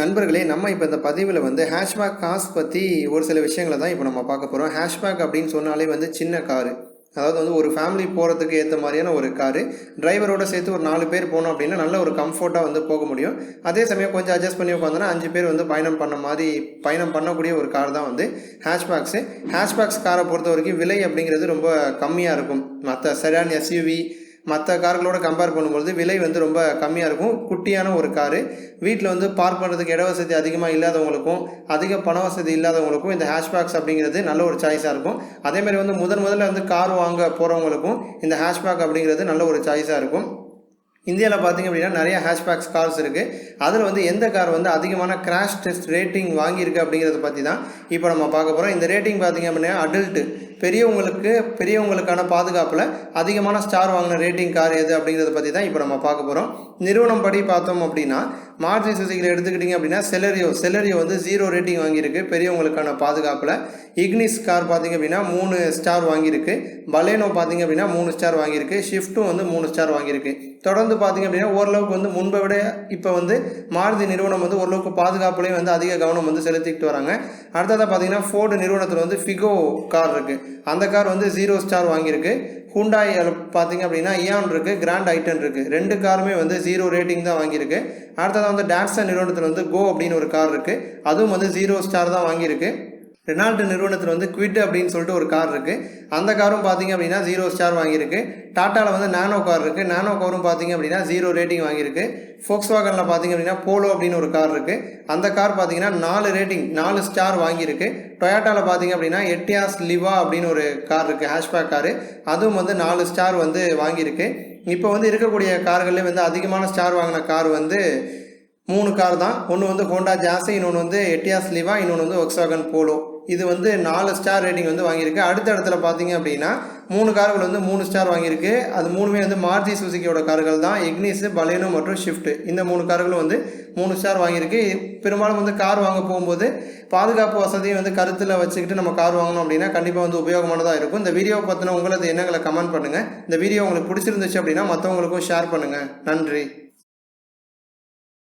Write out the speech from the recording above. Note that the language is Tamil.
நண்பர்களே, நம்ம இப்போ இந்த பதிவில் ஹேஷ்பேக் கார்ஸ் பற்றி ஒரு சில விஷயங்களை தான் இப்போ நம்ம பார்க்க போகிறோம். ஹேஷ்பேக் அப்படின்னு சொன்னாலே சின்ன காரு, அதாவது ஒரு ஃபேமிலி போகிறதுக்கு ஏற்ற மாதிரியான ஒரு காரு. டிரைவரோடு சேர்த்து ஒரு 4 பேர் போனோம் அப்படின்னா நல்ல ஒரு கம்ஃபர்ட்டாக போக முடியும். அதே சமயம் கொஞ்சம் அட்ஜஸ்ட் பண்ணி உட்காந்தோன்னா 5 பேர் பயணம் பண்ணக்கூடிய ஒரு கார் தான் ஹேஷ்பேக்ஸு. ஹேஷ்பேக்ஸ் காரை பொறுத்த வரைக்கும் விலை அப்படிங்கிறது ரொம்ப கம்மியாக இருக்கும். மற்ற செடான், எஸ்யூவி மற்ற கார்களோட கம்பேர் பண்ணும்பொழுது விலை ரொம்ப கம்மியாக இருக்கும். குட்டியான ஒரு காரு, வீட்டில் பார்க் பண்ணுறதுக்கு இட வசதி அதிகமாக இல்லாதவங்களுக்கும் அதிக பண வசதி இல்லாதவங்களுக்கும் இந்த ஹேஷ்பேக்ஸ் அப்படிங்கிறது நல்ல ஒரு சாய்ஸாக இருக்கும். அதேமாதிரி முதல்ல கார் வாங்க போகிறவங்களுக்கும் இந்த ஹேஷ்பேக் அப்படிங்கிறது நல்ல ஒரு சாய்ஸாக இருக்கும். இந்தியாவில் பார்த்திங்க அப்படின்னா நிறைய ஹேஷ்பேக்ஸ் கார்ஸ் இருக்குது. அதில் எந்த கார் அதிகமான கிராஷ் டெஸ்ட் ரேட்டிங் வாங்கியிருக்கு அப்படிங்கிறத பற்றி தான் இப்போ நம்ம பார்க்க போகிறோம். இந்த ரேட்டிங் பார்த்திங்க அப்படின்னா அடல்ட்டு பெரியவங்களுக்கான பாதுகாப்பில் அதிகமான ஸ்டார் வாங்கின ரேட்டிங் கார் எது அப்படிங்கிறத பற்றி தான் இப்போ நம்ம பார்க்க போகிறோம். நிறுவனம் படி பார்த்தோம் அப்படின்னா மாருதி சுசுகியில் எடுத்துக்கிட்டிங்க அப்படின்னா செலரியோ 0 ரேட்டிங் வாங்கியிருக்கு பெரியவங்களுக்கான பாதுகாப்பில். இக்னிஸ் கார் பார்த்திங்க அப்படின்னா 3 ஸ்டார் வாங்கியிருக்கு. பலேனோ பார்த்திங்க அப்படின்னா 3 ஸ்டார் வாங்கியிருக்கு. ஷிஃப்ட்டும் 3 ஸ்டார் வாங்கியிருக்கு. தொடர்ந்து பார்த்திங்க அப்படின்னா ஓரளவுக்கு முன்பை விட இப்போ மாருதி நிறுவனம் ஓரளவுக்கு பாதுகாப்புலேயும் அதிக கவனம் செலுத்திக்கிட்டு வராங்க. அடுத்ததாக பார்த்திங்கன்னா ஃபோர்டு நிறுவனத்தில் ஃபிகோ கார் இருக்குது. அந்த கார் 0 ஸ்டார் வாங்கியிருக்கு. ஹுண்டாய் பார்த்திங்க அப்படின்னா இயான் இருக்குது, கிராண்ட் ஐட்டன் இருக்குது. 2 காருமே 0 ரேட்டிங் தான் வாங்கியிருக்கு. அடுத்ததாக டாட்சன் நிறுவனத்தில் கோ அப்படின்னு ஒரு கார் இருக்குது. அதுவும் 0 ஸ்டார் தான் வாங்கியிருக்கு. ரெனால்ட் நிறுவனத்தில் குவிட் அப்படின்னு சொல்லிட்டு ஒரு கார் இருக்குது. அந்த காரும் பார்த்திங்க அப்படின்னா 0 ஸ்டார் வாங்கியிருக்கு. டாட்டாவில் நானோ கார் இருக்குது. நானோ காரும் பார்த்திங்க அப்படின்னா 0 ரேட்டிங் வாங்கியிருக்கு. ஃபோக்ஸ்வாகனில் பார்த்திங்க அப்படின்னா போலோ அப்படின்னு ஒரு கார் இருக்குது. அந்த கார் பார்த்திங்கன்னா 4 ஸ்டார் வாங்கியிருக்கு. டொயாட்டாவில் பார்த்திங்க அப்படின்னா எட்டியாஸ் லிவா அப்படின்னு ஒரு கார் இருக்குது, ஹேஷ்பேக் காரு. அதுவும் 4 ஸ்டார் வாங்கியிருக்கு. இப்போ இருக்கக்கூடிய கார்கள்லேயே அதிகமான ஸ்டார் வாங்கின கார் 3 கார் தான். ஒன்று ஹோண்டா ஜாஸ், இன்னொன்று எட்டியாஸ் லிவா, இன்னொன்று ஃபோக்ஸ்வாகன் போலோ. இது 4 ஸ்டார் ரேட்டிங் வாங்கியிருக்கு. அடுத்த இடத்துல பார்த்தீங்க அப்படின்னா 3 கார்கள் 3 ஸ்டார் வாங்கியிருக்கு. அது 3மே மாருதி சுசுகியோட கார்கள் தான். இக்னிஸ், பலேனோ மற்றும் ஷிஃப்ட், இந்த 3 கார்களும் 3 ஸ்டார் வாங்கியிருக்கு. பெரும்பாலும் கார் வாங்க போகும்போது பாதுகாப்பு வசதியை கருத்தில் வச்சுக்கிட்டு நம்ம கார் வாங்கணும் அப்படின்னா கண்டிப்பாக உபயோகமானதாக இருக்கும். இந்த வீடியோவை பற்றின உங்களது எண்ணங்களை கமெண்ட் பண்ணுங்கள். இந்த வீடியோ உங்களுக்கு பிடிச்சிருந்துச்சு அப்படின்னா மற்றவங்களுக்கும் ஷேர் பண்ணுங்கள். நன்றி.